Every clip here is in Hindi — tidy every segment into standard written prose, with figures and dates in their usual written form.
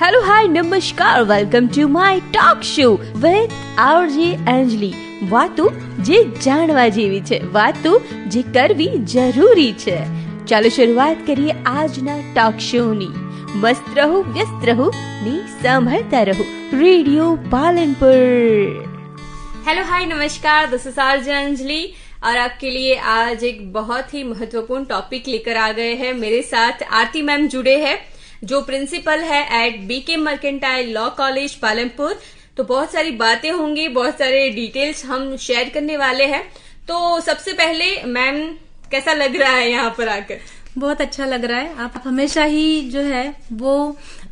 हेलो हाय नमस्कार, welcome to my talk show with RJ Anjali. વાતો જે જાણવા જેવી છે, વાતો જે કરવી જરૂરી છે। ચાલો શરૂઆત કરીએ આજના ટોક શોની। મસ્ત રહો, વ્યસ્ત રહો ને સાંભળતા રહો રેડિયો પાલનપુર। हेलो हाय नमस्कार, दिस इज आरजे अंजलि और आपके लिए आज एक बहुत ही महत्वपूर्ण टॉपिक लेकर आ गए हैं। मेरे साथ आरती मैम जुड़े हैं जो प्रिंसिपल है at BK mercantile law college Palanpur. तो बहुत सारी बातें होंगी, बहुत सारे डिटेल्स हम शेयर करने वाले हैं। तो सबसे पहले मैम, कैसा लग रहा है यहाँ पर आकर? बहुत अच्छा लग रहा है। आप हमेशा ही जो है वो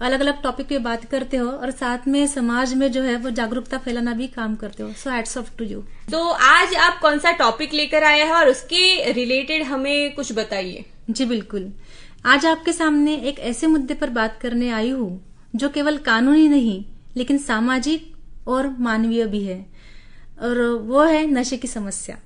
अलग अलग टॉपिक पे बात करते हो और साथ में समाज में जो है वो जागरूकता फैलाना भी काम करते हो। So hats off to you. तो आज आप कौन सा टॉपिक लेकर आए हैं और उसके रिलेटेड हमें कुछ बताइए। जी बिल्कुल, आज आपके सामने एक ऐसे मुद्दे पर बात करने आई हूँ जो केवल कानूनी नहीं लेकिन सामाजिक और मानवीय भी है, और वो है नशे की समस्या।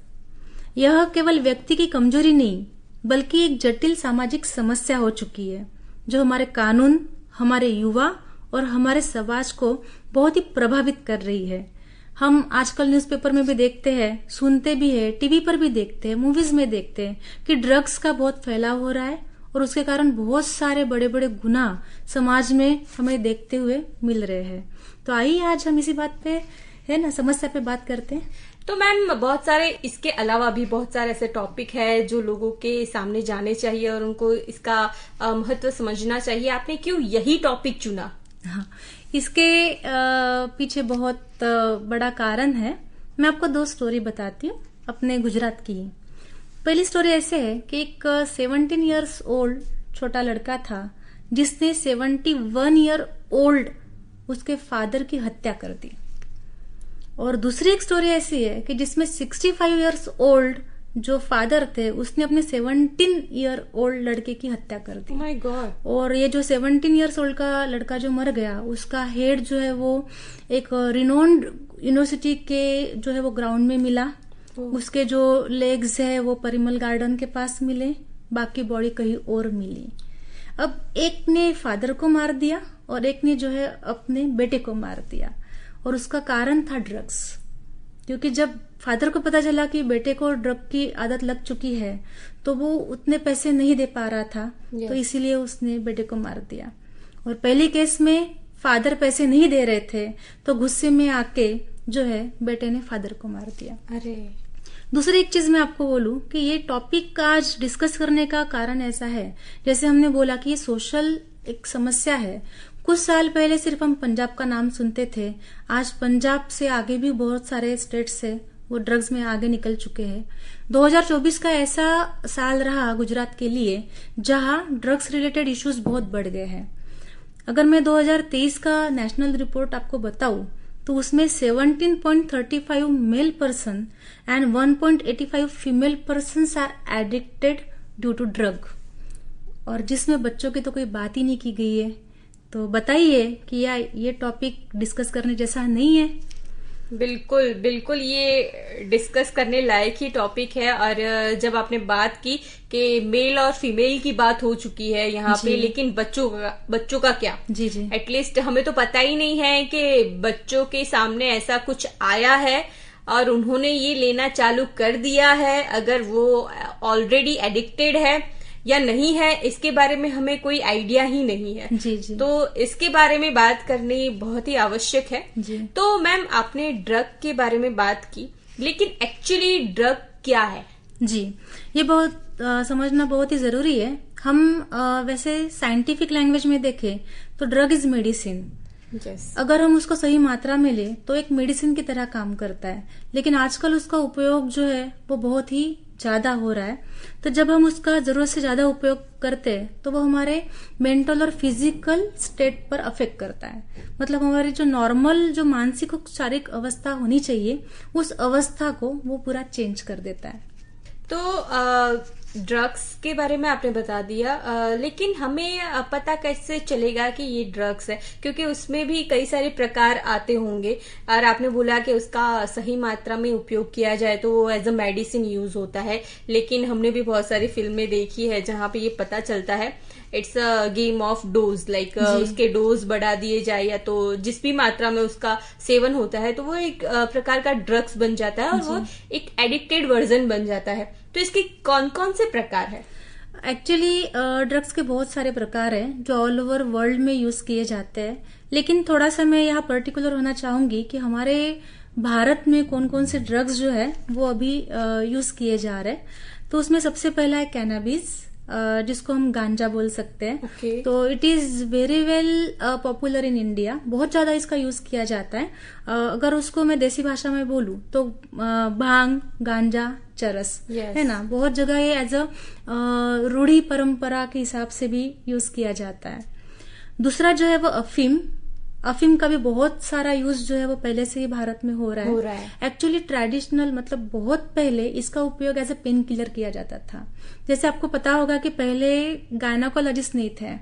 यह केवल व्यक्ति की कमजोरी नहीं बल्कि एक जटिल सामाजिक समस्या हो चुकी है जो हमारे कानून, हमारे युवा और हमारे समाज को बहुत ही प्रभावित कर रही है। हम आजकल न्यूज़पेपर में भी देखते हैं, सुनते भी है, टीवी पर भी देखते हैं, मूवीज में देखते हैं कि ड्रग्स का बहुत फैलाव हो रहा है और उसके कारण बहुत सारे बड़े बड़े गुनाह समाज में हमें देखते हुए मिल रहे हैं। तो आइए आज हम इसी बात पे है ना समस्या पे बात करते हैं। तो मैम, बहुत सारे इसके अलावा भी बहुत सारे ऐसे टॉपिक है जो लोगों के सामने जाने चाहिए और उनको इसका महत्व समझना चाहिए। आपने क्यों यही टॉपिक चुना? हाँ, इसके पीछे बहुत बड़ा कारण है। मैं आपको 2 स्टोरी बताती हूँ अपने गुजरात की। पहली स्टोरी ऐसे है कि एक 17 इयर्स ओल्ड छोटा लड़का था जिसने 71 ईयर ओल्ड उसके फादर की हत्या कर दी। और दूसरी एक स्टोरी ऐसी है कि जिसमें 65 इयर्स ओल्ड जो फादर थे उसने अपने 17 ईयर ओल्ड लड़के की हत्या कर दी। My God. और ये जो 17 इयर्स ओल्ड का लड़का जो मर गया, उसका हेड जो है वो एक रिनोन्ड यूनिवर्सिटी के जो है वो ग्राउंड में मिला। उसके जो लेग्स है वो परिमल गार्डन के पास मिले, बाकी बॉडी कहीं और मिली। अब एक ने फादर को मार दिया और एक ने जो है अपने बेटे को मार दिया, और उसका कारण था ड्रग्स। क्योंकि जब फादर को पता चला कि बेटे को ड्रग की आदत लग चुकी है तो वो उतने पैसे नहीं दे पा रहा था, तो इसीलिए उसने बेटे को मार दिया। और पहले केस में फादर पैसे नहीं दे रहे थे तो गुस्से में आके जो है बेटे ने फादर को मार दिया। अरे, दूसरी एक चीज मैं आपको बोलूं कि ये टॉपिक आज डिस्कस करने का कारण ऐसा है, जैसे हमने बोला कि ये सोशल एक समस्या है। कुछ साल पहले सिर्फ हम पंजाब का नाम सुनते थे, आज पंजाब से आगे भी बहुत सारे स्टेट्स है वो ड्रग्स में आगे निकल चुके हैं। 2024 का ऐसा साल रहा गुजरात के लिए जहां ड्रग्स रिलेटेड इश्यूज बहुत बढ़ गए हैं। अगर मैं 2023 का नेशनल रिपोर्ट आपको बताऊं तो उसमें 17.35 male person and 1.85 female person are addicted due to drug, और जिसमें बच्चों की तो कोई बात ही नहीं की गई है। तो बताइए कि ये टॉपिक डिस्कस करने जैसा नहीं है? बिल्कुल बिल्कुल, ये डिस्कस करने लायक ही टॉपिक है। और जब आपने बात की कि मेल और फीमेल की बात हो चुकी है यहाँ पे, लेकिन बच्चों का क्या? जी जी, एटलीस्ट हमें तो पता ही नहीं है कि बच्चों के सामने ऐसा कुछ आया है और उन्होंने ये लेना चालू कर दिया है। अगर वो ऑलरेडी एडिक्टेड है या नहीं है, इसके बारे में हमें कोई आइडिया ही नहीं है। जी जी, तो इसके बारे में बात करनी बहुत ही आवश्यक है। जी। तो मैम, आपने ड्रग के बारे में बात की, लेकिन एक्चुअली ड्रग क्या है? जी, ये बहुत समझना बहुत ही जरूरी है। हम वैसे साइंटिफिक लैंग्वेज में देखें तो ड्रग इज मेडिसिन। अगर हम उसको सही मात्रा में ले तो एक मेडिसिन की तरह काम करता है, लेकिन आजकल उसका उपयोग जो है वो बहुत ही ज्यादा हो रहा है। तो जब हम उसका जरूरत से ज्यादा उपयोग करते हैं तो वो हमारे मेंटल और फिजिकल स्टेट पर अफेक्ट करता है। मतलब हमारी जो नॉर्मल जो मानसिक और शारीरिक अवस्था होनी चाहिए उस अवस्था को वो पूरा चेंज कर देता है। तो ड्रग्स के बारे में आपने बता दिया, लेकिन हमें पता कैसे चलेगा कि ये ड्रग्स है? क्योंकि उसमें भी कई सारे प्रकार आते होंगे और आपने बोला कि उसका सही मात्रा में उपयोग किया जाए तो वो एज अ मेडिसिन यूज होता है, लेकिन हमने भी बहुत सारी फिल्में देखी है जहां पे ये पता चलता है it's a game of dose, like उसके डोज बढ़ा दिए जाए या तो जिस भी मात्रा में उसका सेवन होता है तो वो एक प्रकार का ड्रग्स बन जाता है और वो एक एडिक्टेड वर्जन बन जाता है। तो इसके कौन कौन से प्रकार है? एक्चुअली ड्रग्स के बहुत सारे प्रकार हैं जो ऑल ओवर वर्ल्ड में यूज किए जाते हैं, लेकिन थोड़ा सा मैं यहाँ पर्टिकुलर होना चाहूंगी कि हमारे भारत में कौन कौन से ड्रग्स जो है वो अभी यूज किए जा रहे हैं। तो उसमें सबसे पहला है कैनाबिस, जिसको हम गांजा बोल सकते हैं। तो it is very well popular in India, बहुत ज्यादा इसका यूज किया जाता है। अगर उसको मैं देसी भाषा में बोलूं तो भांग, गांजा, चरस, है ना, बहुत जगह ये एज अ रूढ़ी परंपरा के हिसाब से भी यूज किया जाता है। दूसरा जो है वो अफीम। अफीम का भी बहुत सारा यूज जो है वो पहले से ही भारत में हो रहा है। एक्चुअली ट्रेडिशनल मतलब बहुत पहले इसका उपयोग एज ए पेन किलर किया जाता था। जैसे आपको पता होगा कि पहले गायनाकोलॉजिस्ट नहीं थे,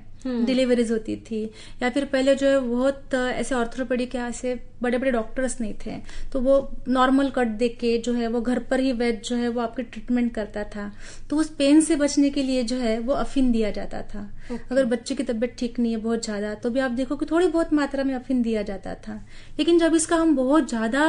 डिलीवरीज होती थी, या फिर पहले जो है बहुत ऐसे ऑर्थोपेडिक या ऐसे बड़े बड़े डॉक्टर्स नहीं थे, तो वो नॉर्मल कट देके जो है वो घर पर ही वैद्य जो है वो आपकी ट्रीटमेंट करता था। तो उस पेन से बचने के लिए जो है वो अफीम दिया जाता था। अगर बच्चे की तबीयत ठीक नहीं है बहुत ज्यादा, तो भी आप देखो कि थोड़ी बहुत मात्रा में अफीम दिया जाता था। लेकिन जब इसका हम बहुत ज्यादा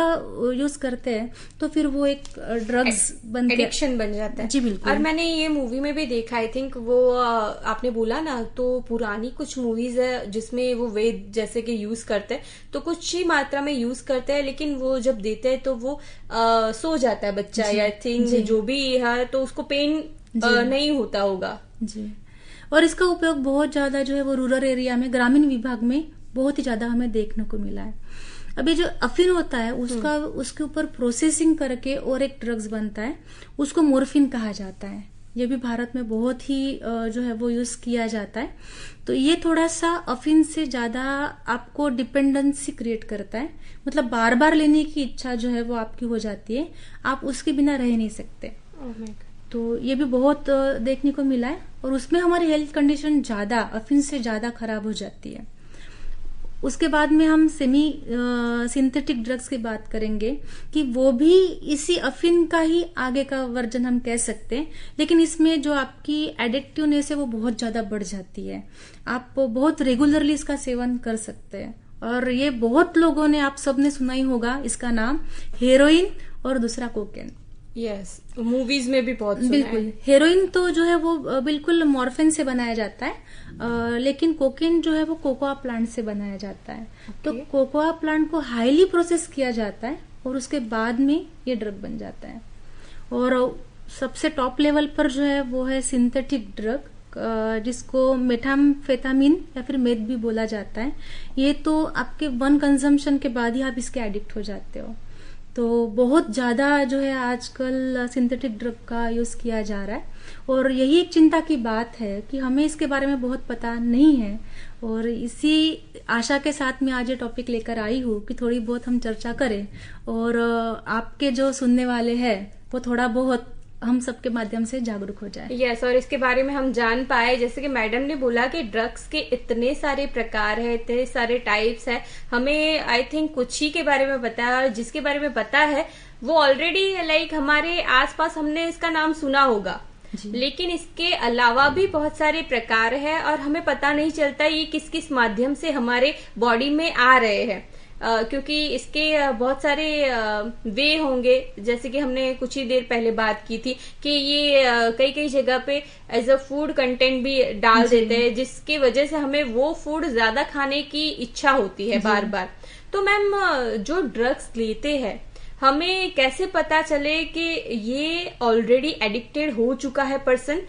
यूज करते हैं तो फिर वो एक ड्रग्स एडिक्शन बन जाता है। जी बिल्कुल। और मैंने ये मूवी में भी देखा, आई थिंक वो आपने बोला ना, तो पुरानी कुछ मूवीज है जिसमें वो वेद जैसे कि यूज करते हैं, तो कुछ ही मात्रा में यूज करते हैं, लेकिन वो जब देते हैं तो वो सो जाता है बच्चा, या आई थिंक जो भी है, तो उसको पेन नहीं होता होगा जी। और इसका उपयोग बहुत ज्यादा जो है वो रूरल एरिया में, ग्रामीण विभाग में बहुत ही ज्यादा हमें देखने को मिला है। अभी जो अफीम होता है उसका उसके ऊपर प्रोसेसिंग करके और एक ड्रग्स बनता है, उसको मोर्फिन कहा जाता है। ये भी भारत में बहुत ही जो है वो यूज किया जाता है। तो ये थोड़ा सा अफीम से ज्यादा आपको डिपेंडेंसी क्रिएट करता है, मतलब बार बार लेने की इच्छा जो है वो आपकी हो जाती है, आप उसके बिना रह नहीं सकते। तो ये भी बहुत देखने को मिला है, और उसमें हमारी हेल्थ कंडीशन ज्यादा अफीम से ज्यादा खराब हो जाती है। उसके बाद में हम सेमी सिंथेटिक ड्रग्स की बात करेंगे कि वो भी इसी अफीम का ही आगे का वर्जन हम कह सकते हैं, लेकिन इसमें जो आपकी एडिक्टिवनेस है वो बहुत ज्यादा बढ़ जाती है। आप बहुत रेगुलरली इसका सेवन कर सकते हैं, और ये बहुत लोगों ने, आप सबने सुना ही होगा इसका नाम, हेरोइन और दूसरा कोकेन। यस, मूवीज में भी बहुत सुना बिल्कुल है। हेरोइन तो जो है वो बिल्कुल मॉर्फिन से बनाया जाता है, लेकिन कोकेन जो है वो कोकोआ प्लांट से बनाया जाता है। तो कोकोआ प्लांट को हाईली प्रोसेस किया जाता है और उसके बाद में ये ड्रग बन जाता है। और सबसे टॉप लेवल पर जो है वो है सिंथेटिक ड्रग, जिसको मेथाम्फेटामिन या फिर मेथ भी बोला जाता है। ये तो आपके वन कंजम्पशन के बाद ही आप इसके एडिक्ट हो जाते हो। तो बहुत ज्यादा जो है आजकल सिंथेटिक ड्रग का यूज किया जा रहा है, और यही एक चिंता की बात है कि हमें इसके बारे में बहुत पता नहीं है। और इसी आशा के साथ मैं आज ये टॉपिक लेकर आई हूँ कि थोड़ी बहुत हम चर्चा करें, और आपके जो सुनने वाले हैं वो थोड़ा बहुत हम सबके माध्यम से जागरूक हो जाए। यस, और इसके बारे में हम जान पाए, जैसे कि मैडम ने बोला कि ड्रग्स के इतने सारे प्रकार है, इतने सारे टाइप्स है। हमें आई थिंक कुछ ही के बारे में पता है, और जिसके बारे में पता है वो ऑलरेडी लाइक हमारे आसपास हमने इसका नाम सुना होगा, लेकिन इसके अलावा भी बहुत सारे प्रकार है और हमें पता नहीं चलता ये किस किस माध्यम से हमारे बॉडी में आ रहे हैं। क्योंकि इसके बहुत सारे वे होंगे, जैसे कि हमने कुछ ही देर पहले बात की थी कि ये कई कई जगह पे एज अ फूड कंटेंट भी डाल देते हैं, जिसकी वजह से हमें वो फूड ज्यादा खाने की इच्छा होती है बार बार। तो मैम, जो ड्रग्स लेते हैं हमें कैसे पता चले कि ये ऑलरेडी एडिक्टेड हो चुका है पर्सन?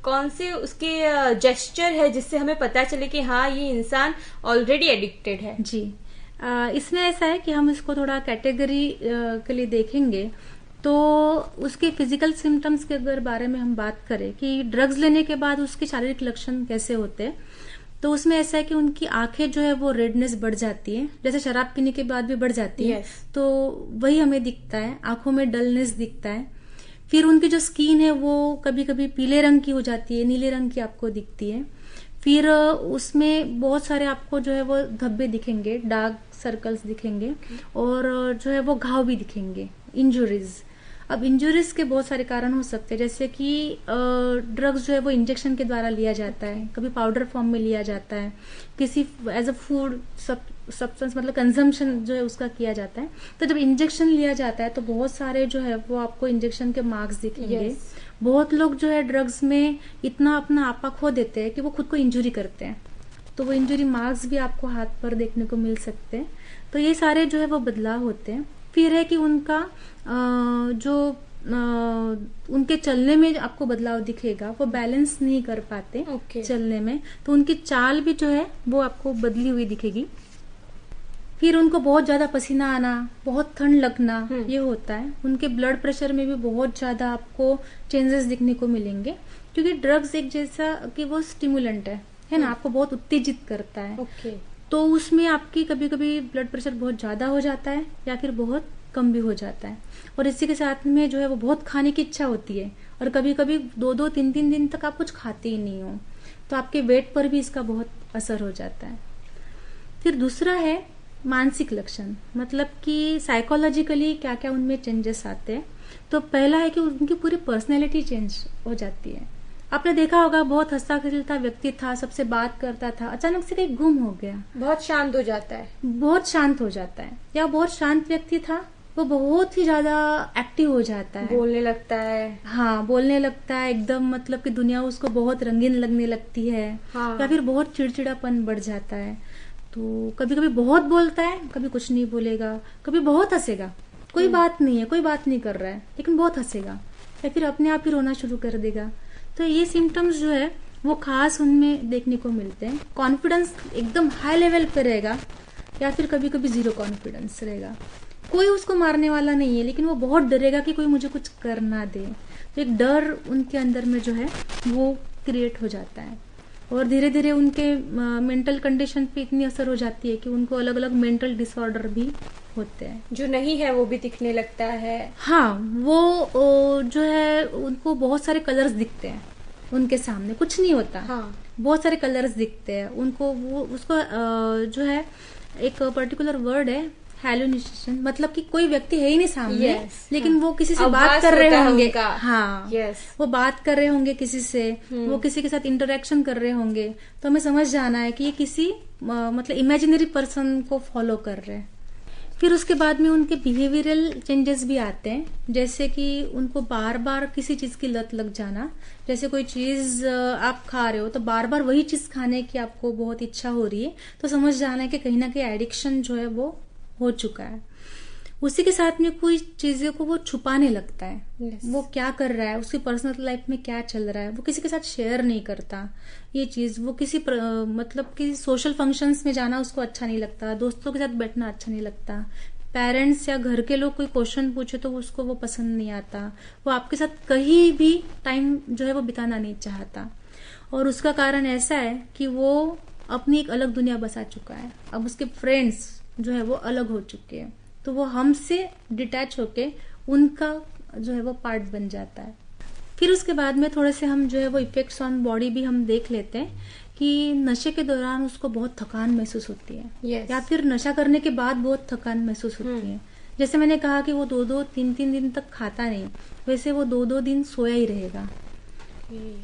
कौन से उसके जेस्चर है जिससे हमें पता चले कि हाँ ये इंसान ऑलरेडी एडिक्टेड है? जी, इसमें ऐसा है कि हम इसको थोड़ा कैटेगरी के लिए देखेंगे। तो उसके फिजिकल सिम्टम्स के अगर बारे में हम बात करें कि ड्रग्स लेने के बाद उसके शारीरिक लक्षण कैसे होते हैं, तो उसमें ऐसा है कि उनकी आंखें जो है वो रेडनेस बढ़ जाती है, जैसे शराब पीने के बाद भी बढ़ जाती है। तो वही हमें दिखता है, आंखों में डलनेस दिखता है। फिर उनकी जो स्किन है वो कभी कभी पीले रंग की हो जाती है, नीले रंग की आपको दिखती है। फिर उसमें बहुत सारे आपको जो है वो धब्बे दिखेंगे, डार्क सर्कल्स दिखेंगे, और जो है वो घाव भी दिखेंगे, इंजुरीज। अब इंजुरीज के बहुत सारे कारण हो सकते हैं, जैसे कि ड्रग्स जो है वो इंजेक्शन के द्वारा लिया जाता है, कभी पाउडर फॉर्म में लिया जाता है, किसी एज अ फूड सब्सटेंस मतलब कंजम्पशन जो है उसका किया जाता है। तो जब इंजेक्शन लिया जाता है तो बहुत सारे जो है वो आपको इंजेक्शन के मार्क्स दिखेंगे। बहुत लोग जो है ड्रग्स में इतना अपना आपा खो देते हैं कि वो खुद को इंजुरी करते हैं, तो वो इंजुरी मार्क्स भी आपको हाथ पर देखने को मिल सकते हैं। तो ये सारे जो है वो बदलाव होते हैं। फिर है कि उनका उनके चलने में आपको बदलाव दिखेगा, वो बैलेंस नहीं कर पाते चलने में, तो उनकी चाल भी जो है वो आपको बदली हुई दिखेगी। फिर उनको बहुत ज्यादा पसीना आना, बहुत ठंड लगना, ये होता है। उनके ब्लड प्रेशर में भी बहुत ज्यादा आपको चेंजेस दिखने को मिलेंगे, क्योंकि ड्रग्स एक जैसा कि वो स्टिमुलेंट है ना, आपको बहुत उत्तेजित करता है। तो उसमें आपकी कभी कभी ब्लड प्रेशर बहुत ज्यादा हो जाता है या फिर बहुत कम भी हो जाता है, और इसी के साथ में जो है वो बहुत खाने की इच्छा होती है, और कभी कभी 2-2, 3-3 दिन तक आप कुछ खाते ही नहीं हो, तो आपके वेट पर भी इसका बहुत असर हो जाता है। फिर दूसरा है मानसिक लक्षण, मतलब कि साइकोलॉजिकली क्या क्या उनमें चेंजेस आते हैं। तो पहला है कि उनकी पूरी पर्सनैलिटी चेंज हो जाती है। आपने देखा होगा, बहुत हंसता खेलता व्यक्ति था, सबसे बात करता था, अचानक से कहीं गुम हो गया, बहुत शांत हो जाता है, बहुत शांत हो जाता है। या बहुत शांत व्यक्ति था, वो बहुत ही ज्यादा एक्टिव हो जाता है, बोलने लगता है। हाँ, बोलने लगता है एकदम, मतलब कि दुनिया उसको बहुत रंगीन लगने लगती है। हाँ। या फिर बहुत चिड़चिड़ापन बढ़ जाता है। तो कभी कभी बहुत बोलता है, कभी कुछ नहीं बोलेगा, कभी बहुत हंसेगा, कोई बात नहीं है, कोई बात नहीं कर रहा है, लेकिन बहुत हंसेगा, या फिर अपने आप ही रोना शुरू कर देगा। तो ये सिम्टम्स जो है वो खास उनमें देखने को मिलते हैं। कॉन्फिडेंस एकदम हाई लेवल पे रहेगा, या फिर कभी कभी जीरो कॉन्फिडेंस रहेगा। कोई उसको मारने वाला नहीं है, लेकिन वो बहुत डरेगा कि कोई मुझे कुछ कर ना दे। तो एक डर उनके अंदर में जो है वो क्रिएट हो जाता है, और धीरे धीरे उनके मेंटल कंडीशन पे इतनी असर हो जाती है कि उनको अलग अलग मेंटल डिसऑर्डर भी होते हैं, जो नहीं है वो भी दिखने लगता है। हाँ, वो जो है उनको बहुत सारे कलर्स दिखते हैं, उनके सामने कुछ नहीं होता। हाँ। बहुत सारे कलर्स दिखते हैं उनको। वो उसको जो है एक पर्टिकुलर वर्ड है हैलुसिनेशन, मतलब कि कोई व्यक्ति है ही नहीं सामने, लेकिन हाँ। वो किसी से बात कर रहे होंगे। हाँ, वो बात कर रहे होंगे किसी से, वो किसी के साथ इंटरेक्शन कर रहे होंगे, तो हमें समझ जाना है कि ये किसी मतलब इमेजिनरी पर्सन को फॉलो कर रहे हैं। फिर उसके बाद में उनके बिहेवियरल चेंजेस भी आते हैं, जैसे कि उनको बार बार किसी चीज की लत लग जाना। जैसे कोई चीज आप खा रहे हो तो बार बार वही चीज खाने की आपको बहुत इच्छा हो रही है, तो समझ जाना है कि कहीं ना कहीं एडिक्शन जो है वो हो चुका है। उसी के साथ में कोई चीजों को वो छुपाने लगता है। वो क्या कर रहा है, उसकी पर्सनल लाइफ में क्या चल रहा है, वो किसी के साथ शेयर नहीं करता ये चीज। वो किसी मतलब कि सोशल फंक्शंस में जाना उसको अच्छा नहीं लगता, दोस्तों के साथ बैठना अच्छा नहीं लगता, पेरेंट्स या घर के लोग कोई क्वेश्चन पूछे तो उसको वो पसंद नहीं आता, वो आपके साथ कहीं भी टाइम जो है वो बिताना नहीं चाहता। और उसका कारण ऐसा है कि वो अपनी एक अलग दुनिया बसा चुका है। अब उसके फ्रेंड्स जो है वो अलग हो चुके हैं, तो वो हमसे डिटैच होके उनका जो है वो पार्ट बन जाता है। फिर उसके बाद में थोड़े से हम जो है वो इफेक्ट्स ऑन बॉडी भी हम देख लेते हैं कि नशे के दौरान उसको बहुत थकान महसूस होती है, या फिर नशा करने के बाद बहुत थकान महसूस होती है। जैसे मैंने कहा कि वो 2-2, 3-3 दिन तक खाता नहीं, वैसे वो 2-2 दिन सोया ही रहेगा।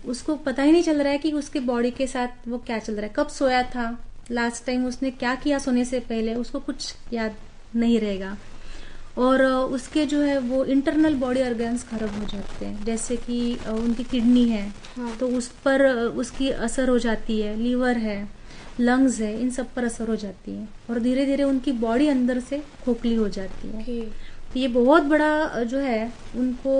उसको पता ही नहीं चल रहा है कि उसके बॉडी के साथ वो क्या चल रहा है, कब सोया था, लास्ट टाइम उसने क्या किया सोने से पहले, उसको कुछ याद नहीं रहेगा। और उसके जो है वो इंटरनल बॉडी ऑर्गन्स खराब हो जाते हैं, जैसे कि उनकी किडनी है, तो उस पर उसकी असर हो जाती है, लीवर है, लंग्स है, इन सब पर असर हो जाती है, और धीरे धीरे उनकी बॉडी अंदर से खोखली हो जाती है। तो ये बहुत बड़ा जो है उनको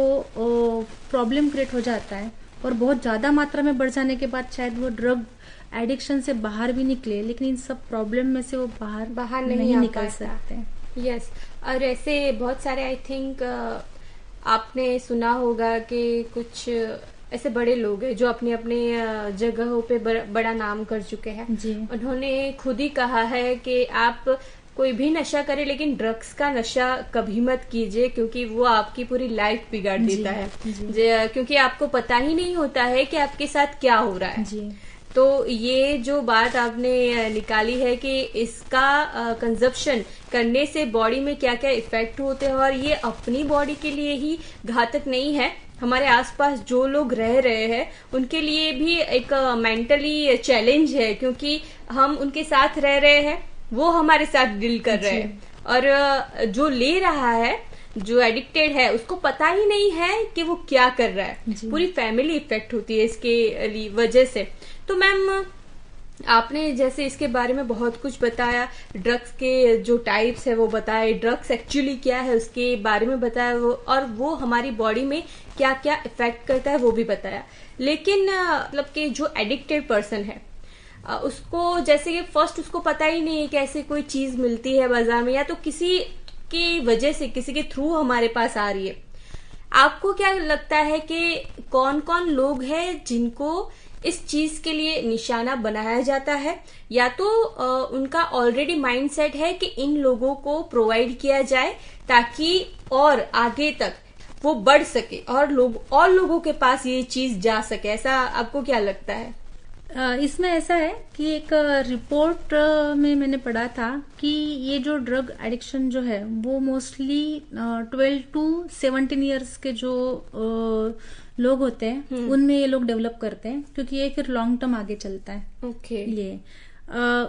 प्रॉब्लम क्रिएट हो जाता है, और बहुत ज्यादा मात्रा में बढ़ जाने के बाद शायद वो ड्रग एडिक्शन से बाहर भी निकले, लेकिन इन सब प्रॉब्लम में से वो बाहर नहीं निकल सकते। यस, और ऐसे बहुत सारे आई थिंक आपने सुना होगा कि कुछ ऐसे बड़े लोग हैं जो अपने अपने जगहों पे बड़ा नाम कर चुके हैं। उन्होंने खुद ही कहा है कि आप कोई भी नशा करे, लेकिन ड्रग्स का नशा कभी मत कीजिए, क्योंकि वो आपकी पूरी लाइफ बिगाड़ देता है। क्योंकि आपको पता ही नहीं होता है कि आपके साथ क्या हो रहा है। तो ये जो बात आपने निकाली है कि इसका कंजप्शन करने से बॉडी में क्या क्या इफेक्ट होते हैं, और ये अपनी बॉडी के लिए ही घातक नहीं है, हमारे आसपास जो लोग रह रहे हैं उनके लिए भी एक मेंटली चैलेंज है, क्योंकि हम उनके साथ रह रहे हैं, वो हमारे साथ डील कर रहे हैं, और जो ले रहा है, जो एडिक्टेड है, उसको पता ही नहीं है कि वो क्या कर रहा है। पूरी फैमिली इफेक्ट होती है इसके वजह से। तो मैम, आपने जैसे इसके बारे में बहुत कुछ बताया, ड्रग्स के जो टाइप्स है वो बताए, ड्रग्स एक्चुअली क्या है उसके बारे में बताया, और वो हमारी बॉडी में क्या क्या इफेक्ट करता है वो भी बताया। लेकिन मतलब कि जो एडिक्टेड पर्सन है, उसको जैसे कि फर्स्ट उसको पता ही नहीं है कि ऐसे कोई चीज मिलती है बाजार में, या तो किसी की वजह से, किसी के थ्रू हमारे पास आ रही है। आपको क्या लगता है कि कौन कौन लोग हैं जिनको इस चीज के लिए निशाना बनाया जाता है, या तो उनका ऑलरेडी माइंडसेट है कि इन लोगों को प्रोवाइड किया जाए ताकि और आगे तक वो बढ़ सके और लोगों के पास ये चीज जा सके, ऐसा आपको क्या लगता है? इसमें ऐसा है कि एक रिपोर्ट में मैंने पढ़ा था कि ये जो ड्रग एडिक्शन जो है वो मोस्टली 12 to 17 इयर्स के जो लोग होते हैं उनमें ये लोग डेवलप करते हैं, क्योंकि ये फिर लॉन्ग टर्म आगे चलता है। ओके। ये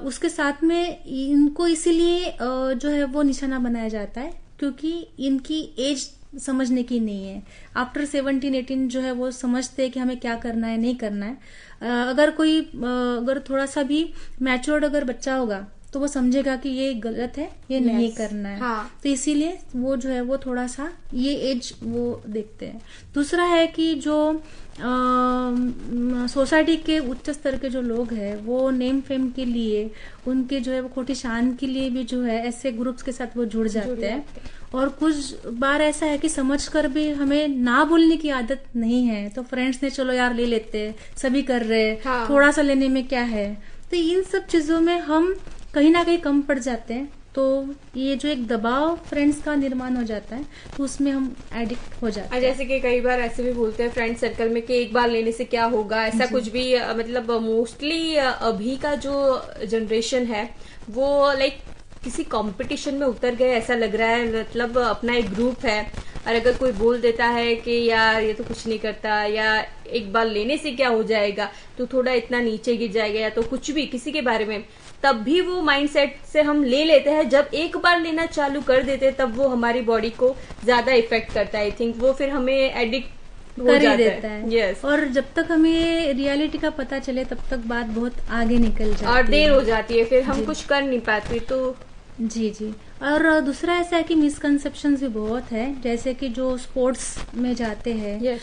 उसके साथ में इनको इसीलिए जो है वो निशाना बनाया जाता है क्योंकि इनकी एज समझने की नहीं है। आफ्टर 17-18 जो है वो समझते हैं कि हमें क्या करना है, नहीं करना है। अगर थोड़ा सा भी मैच्योर्ड अगर बच्चा होगा तो वो समझेगा कि ये गलत है, ये नहीं करना है। हाँ। तो इसीलिए वो जो है वो थोड़ा सा ये एज वो देखते हैं। दूसरा है कि जो सोसाइटी के उच्च स्तर के जो लोग हैं वो नेम फेम के लिए, उनके जो है वो खोटी शान के लिए भी जो है ऐसे ग्रुप्स के साथ वो जुड़ जाते हैं। और कुछ बार ऐसा है कि समझकर भी हमें ना बोलने की आदत नहीं है, तो फ्रेंड्स ने चलो यार ले लेते, सभी कर रहे हैं, हाँ। थोड़ा सा लेने में क्या है। तो इन सब चीजों में हम कहीं ना कहीं कम पड़ जाते हैं। तो ये जो एक दबाव फ्रेंड्स का निर्माण हो जाता है तो उसमें हम एडिक्ट हो जाते हैं। जैसे कि कई बार ऐसे भी बोलते हैं फ्रेंड सर्कल में कि एक बार लेने से क्या होगा, ऐसा कुछ भी। मतलब मोस्टली अभी का जो जनरेशन है वो लाइक किसी कंपटीशन में उतर गए ऐसा लग रहा है। मतलब अपना एक ग्रुप है और अगर कोई बोल देता है कि यार ये तो कुछ नहीं करता, या एक बार लेने से क्या हो जाएगा, तो थोड़ा इतना नीचे गिर जाएगा, या तो कुछ भी किसी के बारे में, तब भी वो माइंडसेट से हम ले लेते हैं। जब एक बार लेना चालू कर देते हैं तब वो हमारी बॉडी को ज्यादा इफेक्ट करता है। आई थिंक वो फिर हमें एडिक्ट हो जाता देता है। Yes. और जब तक हमें रियलिटी का पता चले तब तक बात बहुत आगे निकल जाती है और देर हो जाती है, फिर हम कुछ कर नहीं पाते। तो जी। और दूसरा ऐसा है कि मिसकंसेप्शंस भी बहुत है। जैसे कि जो स्पोर्ट्स में जाते हैं Yes.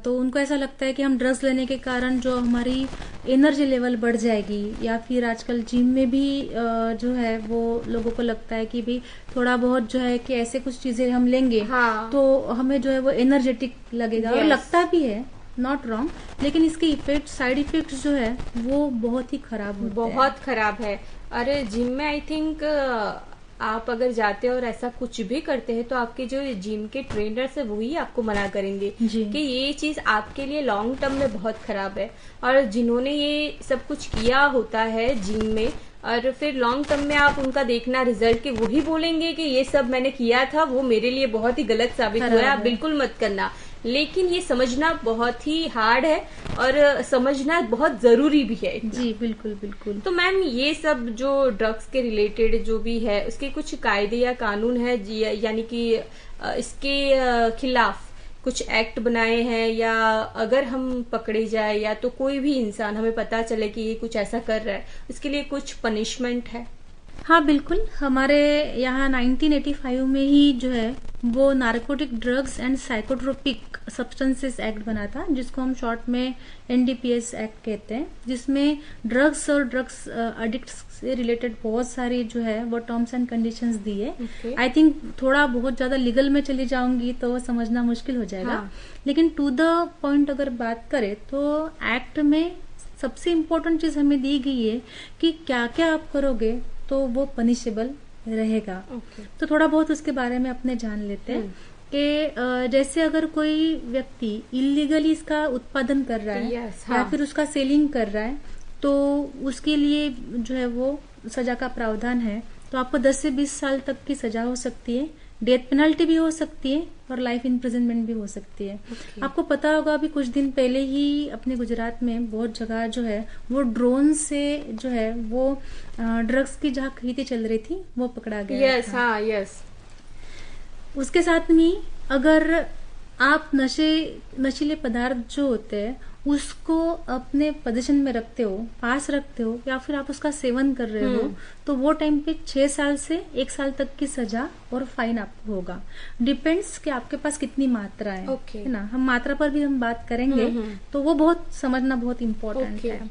तो उनको ऐसा लगता है कि हम ड्रग्स लेने के कारण जो हमारी एनर्जी लेवल बढ़ जाएगी, या फिर आजकल जिम में भी जो है वो लोगों को लगता है कि भाई थोड़ा बहुत जो है कि ऐसे कुछ चीजें हम लेंगे हाँ। तो हमें जो है वो एनर्जेटिक लगेगा। और Yes. लगता भी है, नॉट रॉन्ग, लेकिन इसके इफेक्ट, साइड इफेक्ट जो है वो बहुत ही खराब होते हैं। बहुत खराब है। अरे जिम में आई थिंक आप अगर जाते हैं और ऐसा कुछ भी करते हैं तो आपके जो जिम के ट्रेनर्स है वही आपको मना करेंगे जी। कि ये चीज आपके लिए लॉन्ग टर्म में बहुत खराब है। और जिन्होंने ये सब कुछ किया होता है जिम में, और फिर लॉन्ग टर्म में आप उनका देखना रिजल्ट के वही बोलेंगे कि ये सब मैंने किया था, वो मेरे लिए बहुत ही गलत साबित हुआ है, आप बिल्कुल मत करना। लेकिन ये समझना बहुत ही हार्ड है और समझना बहुत जरूरी भी है इतना। जी बिल्कुल बिल्कुल। तो मैम ये सब जो ड्रग्स के रिलेटेड जो भी है उसके कुछ कायदे या कानून है, यानी कि इसके खिलाफ कुछ एक्ट बनाए हैं, या अगर हम पकड़े जाए या तो कोई भी इंसान हमें पता चले कि ये कुछ ऐसा कर रहा है, उसके लिए कुछ पनिशमेंट है? हाँ बिल्कुल, हमारे यहाँ 1985 में ही जो है वो narcotic drugs and psychotropic substances act बना था, जिसको हम शॉर्ट में NDPS एक्ट कहते हैं, जिसमें ड्रग्स और ड्रग्स एडिक्ट्स से रिलेटेड बहुत सारी जो है वो टर्म्स एंड कंडीशंस दी है। आई थिंक थोड़ा बहुत ज्यादा लीगल में चली जाऊंगी तो वो समझना मुश्किल हो जाएगा। हाँ। लेकिन टू द पॉइंट अगर बात करें तो एक्ट में सबसे इम्पोर्टेंट चीज हमें दी गई है कि क्या क्या आप करोगे तो वो पनिशेबल रहेगा। तो थोड़ा बहुत उसके बारे में अपने जान लेते हैं कि जैसे अगर कोई व्यक्ति इलीगली इसका उत्पादन कर रहा है Yes, हाँ। या फिर उसका सेलिंग कर रहा है तो उसके लिए जो है वो सजा का प्रावधान है। तो आपको 10 से 20 साल तक की सजा हो सकती है, डेथ पेनल्टी भी हो सकती है और लाइफ इम्प्रिजनमेंट भी हो सकती है। आपको पता होगा अभी कुछ दिन पहले ही अपने गुजरात में बहुत जगह जो है वो ड्रोन से जो है वो ड्रग्स की जहाँ खरीदी चल रही थी वो पकड़ा गया। यस, हाँ, यस। उसके साथ में अगर आप नशीले पदार्थ जो होते हैं उसको अपने पोजीशन में रखते हो, पास रखते हो या फिर आप उसका सेवन कर रहे हो तो वो टाइम पे 6 साल से 1 साल तक की सजा और फाइन आपको होगा। डिपेंड्स कि आपके पास कितनी मात्रा है, Okay. है ना। हम मात्रा पर भी हम बात करेंगे तो वो बहुत समझना बहुत इम्पोर्टेंट Okay. है।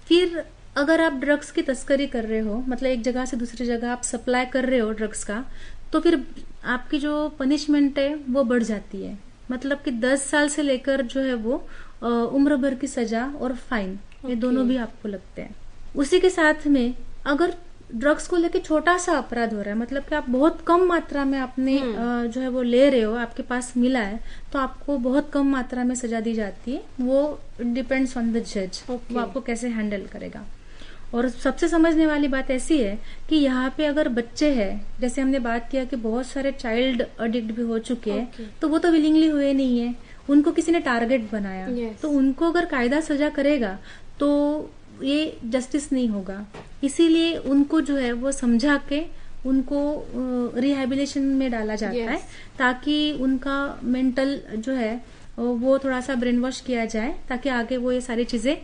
फिर अगर आप ड्रग्स की तस्करी कर रहे हो, मतलब एक जगह से दूसरी जगह आप सप्लाई कर रहे हो ड्रग्स का, तो फिर आपकी जो पनिशमेंट है वो बढ़ जाती है। मतलब कि 10 साल से लेकर जो है वो उम्र भर की सजा और फाइन, ये दोनों भी आपको लगते हैं। उसी के साथ में अगर ड्रग्स को लेके छोटा सा अपराध हो रहा है, मतलब कि आप बहुत कम मात्रा में आपने जो है वो ले रहे हो, आपके पास मिला है, तो आपको बहुत कम मात्रा में सजा दी जाती है। वो डिपेंड्स ऑन द जज, वो आपको कैसे हैंडल करेगा। और सबसे समझने वाली बात ऐसी है कि यहाँ पे अगर बच्चे हैं, जैसे हमने बात किया कि बहुत सारे चाइल्ड एडिक्ट भी हो चुके हैं, तो वो तो विलिंगली हुए नहीं है, उनको किसी ने टारगेट बनाया। तो उनको अगर कायदा सजा करेगा तो ये जस्टिस नहीं होगा। इसीलिए उनको जो है वो समझा के उनको रिहेबिलिटेशन में डाला जाता है, ताकि उनका मेंटल जो है वो थोड़ा सा ब्रेन वॉश किया जाए, ताकि आगे वो ये सारी चीजें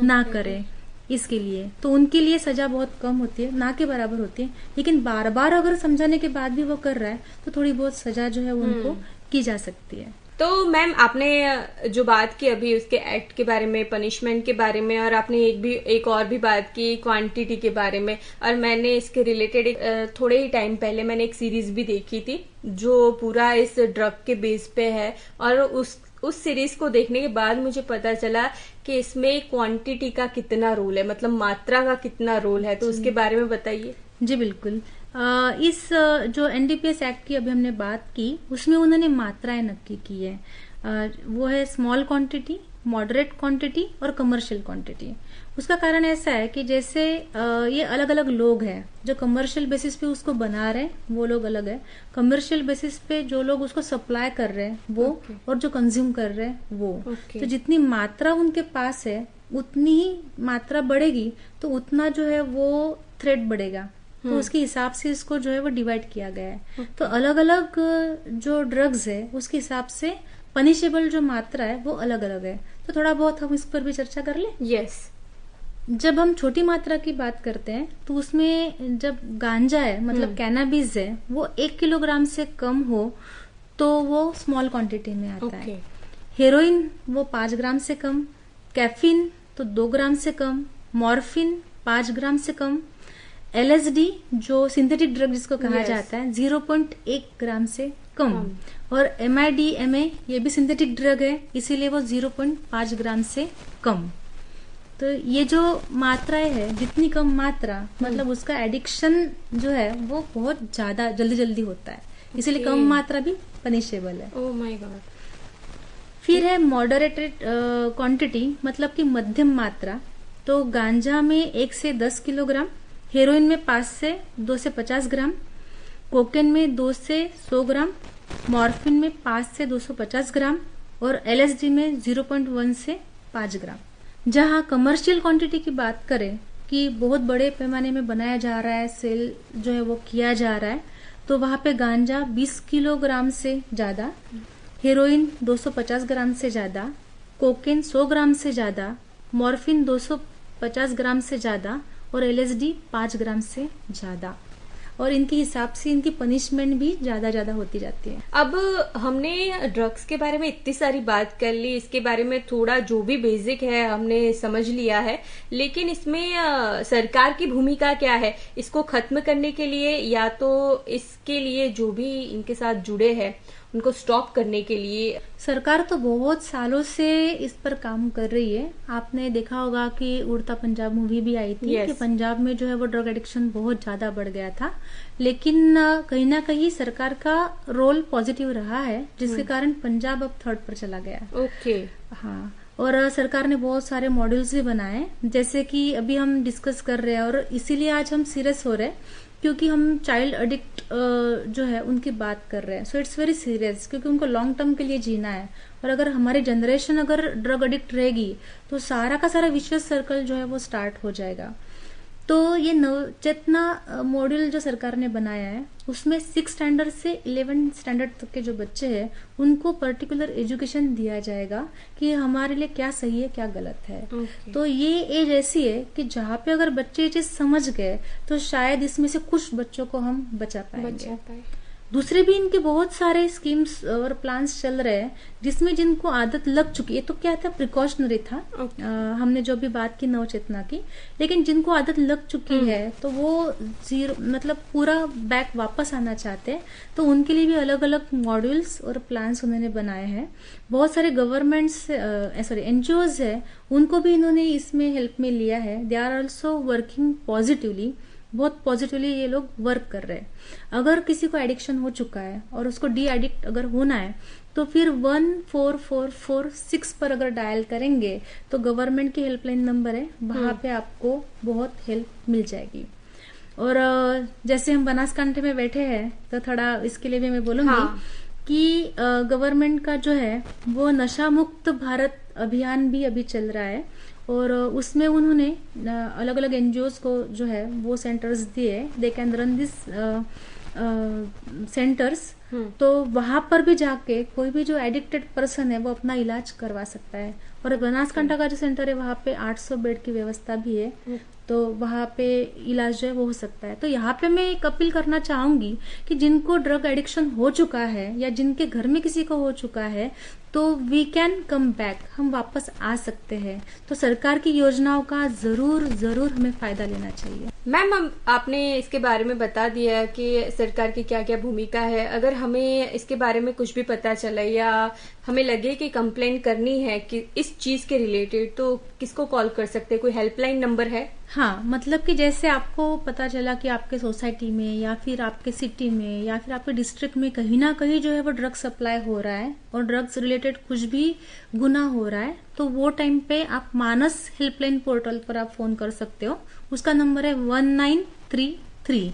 ना करे। इसके लिए तो उनके लिए सजा बहुत कम होती है, ना के बराबर होती है। लेकिन बार बार अगर समझाने के बाद भी वो कर रहा है तो थोड़ी बहुत सजा जो है उनको की जा सकती है। तो मैम, आपने जो बात की अभी उसके एक्ट के बारे में, पनिशमेंट के बारे में, और आपने एक और भी बात की क्वांटिटी के बारे में, और मैंने इसके रिलेटेड थोड़े ही टाइम पहले मैंने एक सीरीज भी देखी थी जो पूरा इस ड्रग के बेस पे है। और उस सीरीज को देखने के बाद मुझे पता चला कि इसमें क्वांटिटी का कितना रोल है, मतलब मात्रा का कितना रोल है। तो उसके बारे में बताइए। जी बिल्कुल। इस जो एनडीपीएस एक्ट की अभी हमने बात की, उसमें उन्होंने मात्राएं नक्की की है। वो है स्मॉल क्वांटिटी, मॉडरेट क्वांटिटी और कमर्शियल क्वांटिटी। उसका कारण ऐसा है कि जैसे ये अलग अलग लोग हैं जो कमर्शियल बेसिस पे उसको बना रहे हैं, वो लोग अलग है। कमर्शियल बेसिस पे जो लोग उसको सप्लाई कर रहे हैं वो, और जो कंज्यूम कर रहे हैं वो। तो जितनी मात्रा उनके पास है उतनी ही मात्रा बढ़ेगी, तो उतना जो है वो थ्रेट बढ़ेगा। तो उसके हिसाब से इसको जो है वो डिवाइड किया गया है। तो अलग अलग जो ड्रग्स है उसके हिसाब से पनिशेबल जो मात्रा है वो अलग अलग है। तो थोड़ा बहुत हम इस पर भी चर्चा कर ले। यस। जब हम छोटी मात्रा की बात करते हैं तो उसमें जब गांजा है, मतलब कैनाबिस है, वो 1 किलोग्राम से कम हो तो वो स्मॉल क्वांटिटी में आता है। हेरोइन वो 5 ग्राम से कम, कैफीन तो 2 ग्राम से कम, मॉर्फिन 5 ग्राम से कम, एलएसडी जो सिंथेटिक ड्रग जिसको कहा जाता है 0.1 ग्राम से कम, और MIDMA ये भी सिंथेटिक ड्रग है, इसीलिए वो 0.5 ग्राम से कम। तो ये जो मात्राएं है, जितनी कम मात्रा, मतलब उसका एडिक्शन जो है वो बहुत ज्यादा जल्दी होता है, इसीलिए कम मात्रा भी पनिशेबल है। Oh my God. फिर है मॉडरेटेड क्वांटिटी, मतलब कि मध्यम मात्रा। तो गांजा में 1 से 10 किलोग्राम, हेरोइन में 5 से 2 से 50 ग्राम, कोकेन में 2 से 100 ग्राम, मॉर्फिन में 5 से 250 ग्राम और LSD में 0.1 से 5 ग्राम। जहां कमर्शियल क्वांटिटी की बात करें कि बहुत बड़े पैमाने में बनाया जा रहा है, सेल जो है वो किया जा रहा है, तो वहां पे गांजा 20 किलोग्राम से ज्यादा, हेरोइन 250 ग्राम से ज्यादा, कोकेन 100 ग्राम से ज्यादा, मॉर्फिन 250 ग्राम से ज्यादा और LSD 5 ग्राम से ज्यादा। और इनके हिसाब से इनकी पनिशमेंट भी ज्यादा होती जाती है। अब हमने ड्रग्स के बारे में इतनी सारी बात कर ली, इसके बारे में थोड़ा जो भी बेसिक है हमने समझ लिया है, लेकिन इसमें सरकार की भूमिका क्या है इसको खत्म करने के लिए, या तो इसके लिए जो भी इनके साथ जुड़े हैं उनको स्टॉप करने के लिए? सरकार तो बहुत सालों से इस पर काम कर रही है। आपने देखा होगा कि उड़ता पंजाब मूवी भी आई थी कि पंजाब में जो है वो ड्रग एडिक्शन बहुत ज्यादा बढ़ गया था, लेकिन कहीं ना कहीं सरकार का रोल पॉजिटिव रहा है, जिसके कारण पंजाब अब 3rd पर चला गया। ओके। हाँ, और सरकार ने बहुत सारे मॉड्यूल्स भी बनाए, जैसे कि अभी हम डिस्कस कर रहे हैं, और इसीलिए आज हम सीरियस हो रहे हैं क्योंकि हम चाइल्ड एडिक्ट जो है उनकी बात कर रहे हैं। सो इट्स वेरी सीरियस, क्योंकि उनको लॉन्ग टर्म के लिए जीना है, और अगर हमारी जनरेशन अगर ड्रग एडिक्ट रहेगी तो सारा का सारा विशियस सर्कल जो है वो स्टार्ट हो जाएगा। तो ये नवचेतना मॉड्यूल जो सरकार ने बनाया है उसमें 6 स्टैंडर्ड से 11 स्टैंडर्ड तक के जो बच्चे हैं उनको पर्टिकुलर एजुकेशन दिया जाएगा कि हमारे लिए क्या सही है क्या गलत है। तो ये एज ऐसी है कि जहाँ पे अगर बच्चे ये चीज समझ गए तो शायद इसमें से कुछ बच्चों को हम बचा पाएंगे। दूसरे भी इनके बहुत सारे स्कीम्स और प्लान्स चल रहे हैं जिसमें जिनको आदत लग चुकी है, तो क्या था प्रिकॉशनरी था। हमने जो भी बात की नवचेतना की, लेकिन जिनको आदत लग चुकी है तो वो जीरो मतलब पूरा बैक वापस आना चाहते हैं, तो उनके लिए भी अलग अलग मॉड्यूल्स और प्लान्स उन्होंने बनाए हैं। बहुत सारे गवर्नमेंट्स एनजीओज है, उनको भी इन्होंने इसमें हेल्प में लिया है। They are also working positively, बहुत पॉजिटिवली ये लोग वर्क कर रहे हैं। अगर किसी को एडिक्शन हो चुका है और उसको डी एडिक्ट अगर होना है तो फिर 14446 पर अगर डायल करेंगे तो गवर्नमेंट की हेल्पलाइन नंबर है, वहां पे आपको बहुत हेल्प मिल जाएगी। और जैसे हम बनासकांठे में बैठे हैं तो थोड़ा इसके लिए भी मैं बोलूंगी कि गवर्नमेंट का जो है वो नशा मुक्त भारत अभियान भी अभी चल रहा है, और उसमें उन्होंने अलग अलग एनजीओज को जो है वो सेंटर्स दिए, they can run this centres. तो वहां पर भी जाके कोई भी जो एडिक्टेड पर्सन है वो अपना इलाज करवा सकता है। और बनासकांठा का जो सेंटर है वहां पे 800 बेड की व्यवस्था भी है, तो वहां पे इलाज जो है वो हो सकता है। तो यहाँ पे मैं एक अपील करना चाहूंगी कि जिनको ड्रग एडिक्शन हो चुका है या जिनके घर में किसी को हो चुका है तो वी कैन कम बैक, हम वापस आ सकते हैं। तो सरकार की योजनाओं का जरूर जरूर हमें फायदा लेना चाहिए। मैम, आपने इसके बारे में बता दिया कि सरकार की क्या क्या भूमिका है। अगर हमें इसके बारे में कुछ भी पता चले या हमें लगे कि कंप्लेंट करनी है कि इस चीज के रिलेटेड, तो किसको कॉल कर सकते हैं? कोई हेल्पलाइन नंबर है? हाँ, मतलब कि जैसे आपको पता चला कि आपके सोसाइटी में या फिर आपके सिटी में या फिर आपके डिस्ट्रिक्ट में कहीं ना कहीं जो है वो ड्रग सप्लाई हो रहा है और ड्रग्स रिलेटेड कुछ भी गुना हो रहा है, तो वो टाइम पे आप मानस हेल्पलाइन पोर्टल पर आप फोन कर सकते हो। उसका नंबर है 1933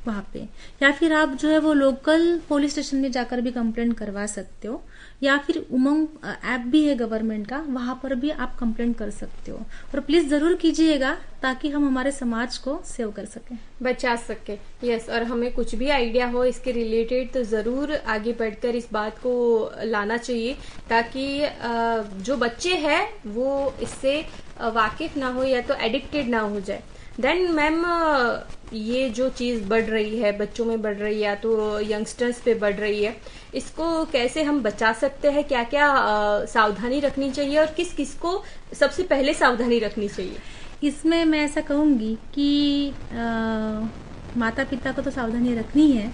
वहां पे, या फिर आप जो है वो लोकल पुलिस स्टेशन में जाकर भी कंप्लेंट करवा सकते हो, या फिर उमंग ऐप भी है गवर्नमेंट का, वहां पर भी आप कंप्लेंट कर सकते हो। और प्लीज जरूर कीजिएगा ताकि हम हमारे समाज को सेव कर सकें, बचा सके। यस, और हमें कुछ भी आइडिया हो इसके रिलेटेड तो जरूर आगे बढ़कर इस बात को लाना चाहिए, ताकि जो बच्चे हैं वो इससे वाकिफ ना हो या तो एडिक्टेड ना हो जाए। देन मैम, ये जो चीज बढ़ रही है, बच्चों में बढ़ रही है या तो यंगस्टर्स पे बढ़ रही है, इसको कैसे हम बचा सकते हैं? क्या क्या सावधानी रखनी चाहिए और किस किस को सबसे पहले सावधानी रखनी चाहिए? इसमें मैं ऐसा कहूंगी कि माता पिता को तो सावधानी रखनी है,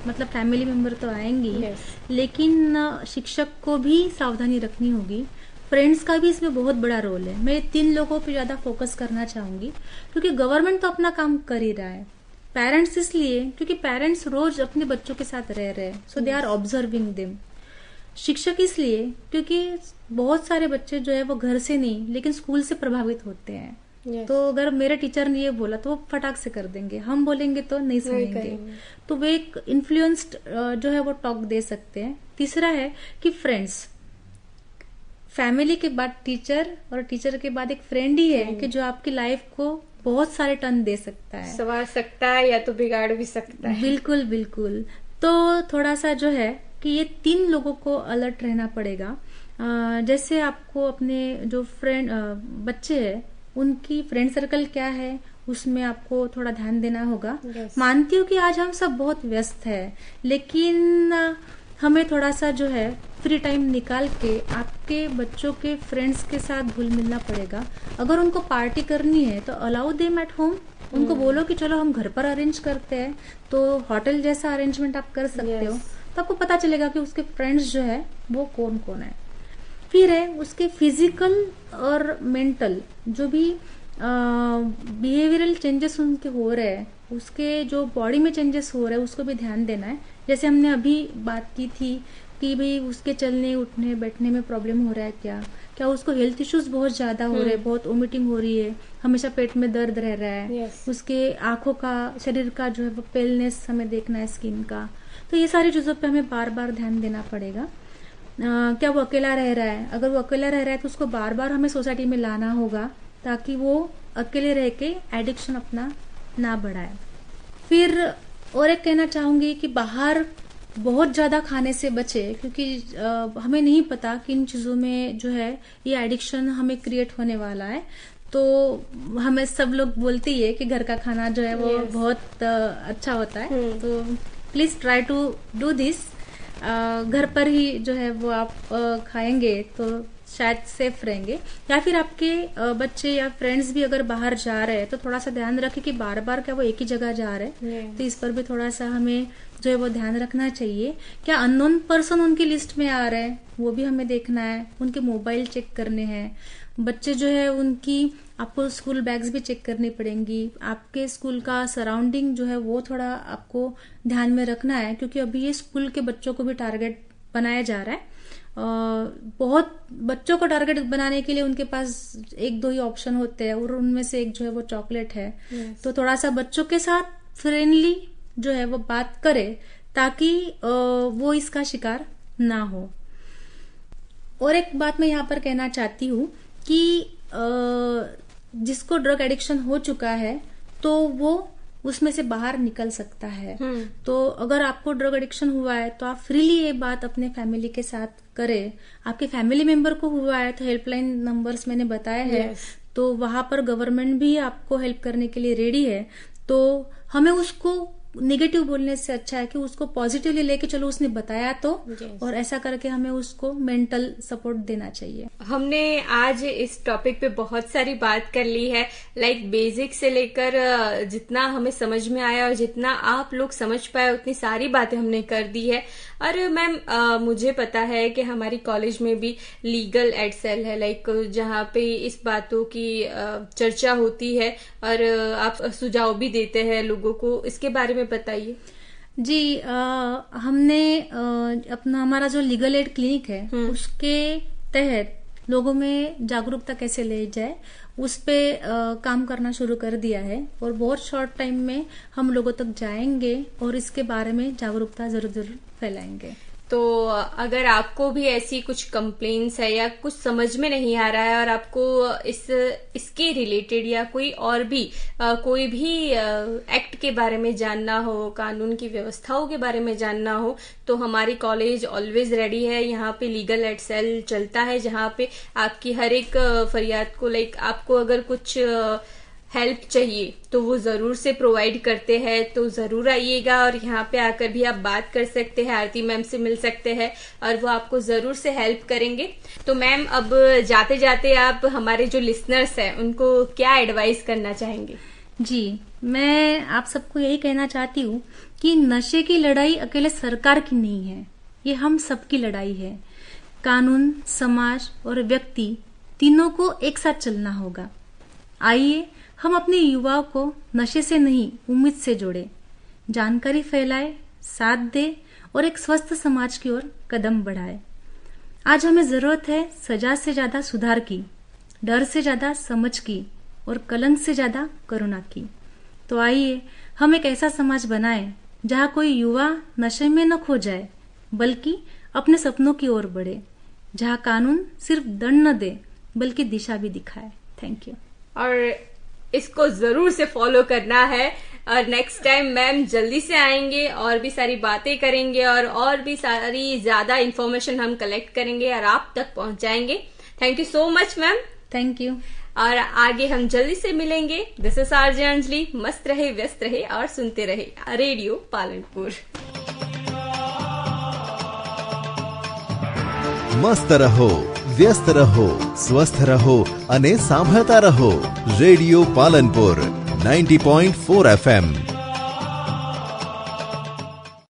मतलब फैमिली मेंबर तो आएंगे Yes. लेकिन शिक्षक को भी सावधानी रखनी होगी। फ्रेंड्स का भी इसमें बहुत बड़ा रोल है। मैं 3 लोगों पे ज्यादा फोकस करना चाहूंगी, क्योंकि गवर्नमेंट तो अपना काम कर ही रहा है। पेरेंट्स इसलिए क्योंकि पेरेंट्स रोज अपने बच्चों के साथ रह रहे हैं, सो दे आर ऑब्जर्विंग देम। शिक्षक इसलिए क्योंकि बहुत सारे बच्चे जो है वो घर से नहीं लेकिन स्कूल से प्रभावित होते हैं। Yes. तो अगर मेरे टीचर ने ये बोला तो वो फटाक से कर देंगे, हम बोलेंगे तो नहीं सुनेंगे, तो वे एक इन्फ्लुएंस्ड जो है वो टॉक दे सकते हैं। तीसरा है कि फ्रेंड्स, फैमिली के बाद टीचर और टीचर के बाद एक फ्रेंड ही है कि जो आपकी लाइफ को बहुत सारे टर्न दे सकता है, संवार सकता है या तो बिगाड़ भी सकता है। बिल्कुल बिल्कुल। तो थोड़ा सा जो है कि ये 3 लोगों को अलर्ट रहना पड़ेगा। जैसे आपको अपने जो फ्रेंड बच्चे हैं उनकी फ्रेंड सर्कल क्या है उसमें आपको थोड़ा ध्यान देना होगा। Yes. मानती हूँ कि आज हम सब बहुत व्यस्त है, लेकिन हमें थोड़ा सा जो है फ्री टाइम निकाल के आपके बच्चों के फ्रेंड्स के साथ घुल मिलना पड़ेगा। अगर उनको पार्टी करनी है तो अलाउ देम एट होम, उनको बोलो कि चलो हम घर पर अरेंज करते हैं, तो होटल जैसा अरेंजमेंट आप कर सकते हो। तो आपको पता चलेगा कि उसके फ्रेंड्स जो है वो कौन कौन है। फिर है उसके फिजिकल और मेंटल जो भी बिहेवियरल चेंजेस उनके हो रहे हैं, उसके जो बॉडी में चेंजेस हो रहे हैं उसको भी ध्यान देना है। जैसे हमने अभी बात की थी कि भाई उसके चलने उठने बैठने में प्रॉब्लम हो रहा है, क्या उसको हेल्थ इश्यूज बहुत ज्यादा हो रहे हैं, बहुत वोमिटिंग हो रही है, हमेशा पेट में दर्द रह रहा है, उसके आंखों का, शरीर का जो है वो पेलनेस हमें देखना है, स्किन का। तो ये सारी चीजों पे हमें बार बार ध्यान देना पड़ेगा। क्या वो अकेला रह रहा है? अगर वो अकेला रह रहा है तो उसको बार बार हमें सोसाइटी में लाना होगा ताकि वो अकेले रह के एडिक्शन अपना ना बढ़ाए। फिर और एक कहना चाहूंगी कि बाहर बहुत ज्यादा खाने से बचे, क्योंकि हमें नहीं पता कि इन चीजों में जो है ये एडिक्शन हमें क्रिएट होने वाला है। तो हमें सब लोग बोलते ही है कि घर का खाना जो है वो बहुत अच्छा होता है, तो please try to do this. घर पर ही जो है वो आप खाएंगे तो शायद सेफ रहेंगे। या फिर आपके बच्चे या फ्रेंड्स भी अगर बाहर जा रहे हैं तो थोड़ा सा ध्यान रखें कि बार बार क्या वो एक ही जगह जा रहे हैं, तो इस पर भी थोड़ा सा हमें जो है वो ध्यान रखना चाहिए। क्या अननोन पर्सन उनकी लिस्ट में आ रहे हैं वो भी हमें देखना है, उनके मोबाइल चेक करने हैं। बच्चे जो है उनकी आपको स्कूल बैग्स भी चेक करनी पड़ेंगी, आपके स्कूल का सराउंडिंग जो है वो थोड़ा आपको ध्यान में रखना है, क्योंकि अभी ये स्कूल के बच्चों को भी टारगेट बनाया जा रहा है। बहुत बच्चों को टारगेट बनाने के लिए उनके पास एक दो ही ऑप्शन होते हैं और उनमें से एक जो है वो चॉकलेट है। तो थोड़ा सा बच्चों के साथ फ्रेंडली जो है वो बात करे ताकि वो इसका शिकार ना हो। और एक बात मैं यहाँ पर कहना चाहती हूँ कि जिसको ड्रग एडिक्शन हो चुका है तो वो उसमें से बाहर निकल सकता है। तो अगर आपको ड्रग एडिक्शन हुआ है तो आप फ्रीली ये बात अपने फैमिली के साथ करें। आपके फैमिली मेंबर को हुआ है तो हेल्पलाइन नंबर्स मैंने बताया है, तो वहां पर गवर्नमेंट भी आपको हेल्प करने के लिए रेडी है। तो हमें उसको नेगेटिव बोलने से अच्छा है कि उसको पॉजिटिवली लेके चलो, उसने बताया तो और ऐसा करके हमें उसको मेंटल सपोर्ट देना चाहिए। हमने आज इस टॉपिक पे बहुत सारी बात कर ली है, लाइक बेसिक से लेकर जितना हमें समझ में आया और जितना आप लोग समझ पाए उतनी सारी बातें हमने कर दी है। और मैम मुझे पता है कि हमारी कॉलेज में भी लीगल एड सेल है, लाइक जहाँ पे इस बातों की चर्चा होती है और आप सुझाव भी देते हैं लोगों को, इसके बारे में बताइए। जी हमने अपना हमारा जो लीगल एड क्लिनिक है उसके तहत लोगों में जागरूकता कैसे ले जाए उस पे काम करना शुरू कर दिया है और बहुत शॉर्ट टाइम में हम लोगों तक जाएंगे और इसके बारे में जागरूकता जरूर फैलाएंगे। तो अगर आपको भी ऐसी कुछ कंप्लेंट्स है या कुछ समझ में नहीं आ रहा है और आपको इसके रिलेटेड या कोई और भी कोई भी एक्ट के बारे में जानना हो, कानून की व्यवस्थाओं के बारे में जानना हो, तो हमारी कॉलेज ऑलवेज रेडी है। यहाँ पे लीगल एड सेल चलता है जहाँ पे आपकी हर एक फरियाद को, लाइक आपको अगर कुछ हेल्प चाहिए तो वो जरूर से प्रोवाइड करते हैं। तो जरूर आइएगा और यहाँ पे आकर भी आप बात कर सकते हैं, आरती मैम से मिल सकते हैं और वो आपको जरूर से हेल्प करेंगे। तो मैम अब जाते जाते आप हमारे जो लिसनर्स हैं उनको क्या एडवाइस करना चाहेंगे? जी मैं आप सबको यही कहना चाहती हूँ कि नशे की लड़ाई अकेले सरकार की नहीं है, ये हम सबकी लड़ाई है। कानून, समाज और व्यक्ति तीनों को एक साथ चलना होगा। आइए हम अपने युवाओं को नशे से नहीं उम्मीद से जोड़े, जानकारी फैलाए, साथ दे और एक स्वस्थ समाज की ओर कदम बढ़ाए। आज हमें जरूरत है सजा से ज्यादा सुधार की, डर से ज्यादा समझ की और कलंक से ज्यादा करुणा की। तो आइए हम एक ऐसा समाज बनाएं जहां कोई युवा नशे में न खो जाए बल्कि अपने सपनों की ओर बढ़े, जहां कानून सिर्फ दंड न दे बल्कि दिशा भी दिखाए। Thank you. और इसको जरूर से फॉलो करना है और नेक्स्ट टाइम मैम जल्दी से आएंगे और भी सारी बातें करेंगे और भी सारी ज्यादा इन्फॉर्मेशन हम कलेक्ट करेंगे और आप तक पहुंचाएंगे। Thank you so much ma'am. Thank you. और आगे हम जल्दी से मिलेंगे। This is RJ Anjali. मस्त रहे, व्यस्त रहे और सुनते रहे रेडियो पालनपुर। मस्त रहो, व्यस्त रहो, स्वस्थ रहो અને સાંભળતા રહો રેડિયો પાલનપુર 90.4 FM।